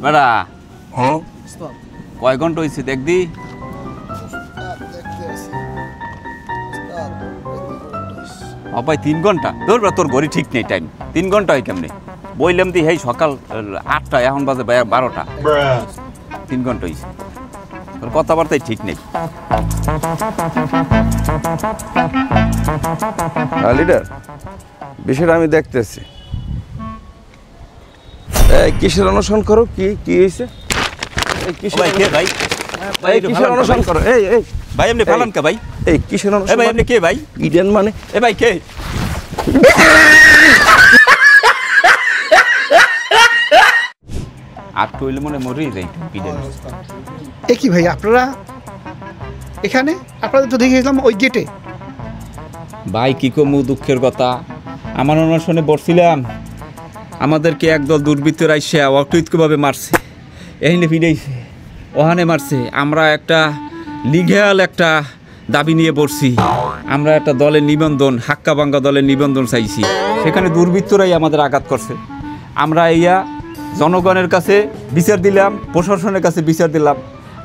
বেড়া হ্যাঁ কয় ঘন্টা হয়েছে দেখদি ভাই 3 ঘন্টা তোর তোর ঘড়ি ঠিক নেই টাইম 3 ঘন্টা হয় কেমনে বইলাম দি হেই সকাল 8টা এখন বাজে 12টা 3 ঘন্টা হয়েছে তোর কথাবার্তাই ঠিক নেই লিডার বিষয়টা আমি দেখতেছি কিসের অনুসরণ করো কি হয়েছে ভাই কে ভাই ভাই কিসের অনুসরণ করো এই ভাই আপনি ফালান কে ভাই এই কিসের এ অনুসরণ ভাই আপনি কে ভাই ইডেন মানে এ ভাই কে আর টইলে মনে মরি যাই পিডেন এ কি ভাই আপনারা এখানে আপনাদের তো দেখেছিলাম ওই গেটে ভাই কি কমু দুঃখের কথা আমার অনশনে বসছিলাম আমাদেরকে একদল দুর্বৃত্তর আইসে অকৃতভাবে মারছে এইনে ফিরেছে ওখানে মারছে আমরা একটা লিগ্যাল একটা দাবি নিয়ে বসছি আমরা একটা দলের নিবন্ধন হাক্কাবাঙ্গা দলের নিবন্ধন চাইছি সেখানে দুর্বৃত্তরাই আমাদের আঘাত করছে আমরা ইয়া জনগণের কাছে বিচার দিলাম প্রশাসনের কাছে বিচার দিলাম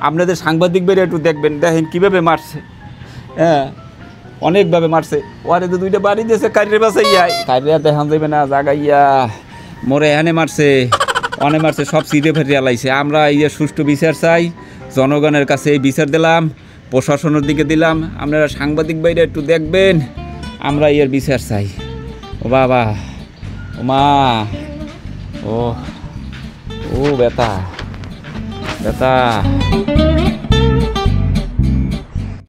আপনাদের সাংবাদিক বেরিয়ে একটু দেখবেন দেখেন কীভাবে মারছে হ্যাঁ অনেকভাবে মারছে ওয়ারে তো 2টা বাড়ি দিয়েছে কারির বাসে ইয়াই কারিয়া দেখান যাবে না জাগাইয়া মোরে এনে মারছে অনে মারছে সব সিটে ফেরিয়ে লাইছে আমরা ইয়ে সুষ্ঠু বিচার চাই জনগণের কাছে এই বিচার দিলাম প্রশাসনের দিকে দিলাম আপনারা সাংবাদিক বাইরে একটু দেখবেন আমরা ইয়ের বিচার চাই ও বাবা ও মা ও ও ব্যথা ব্যথা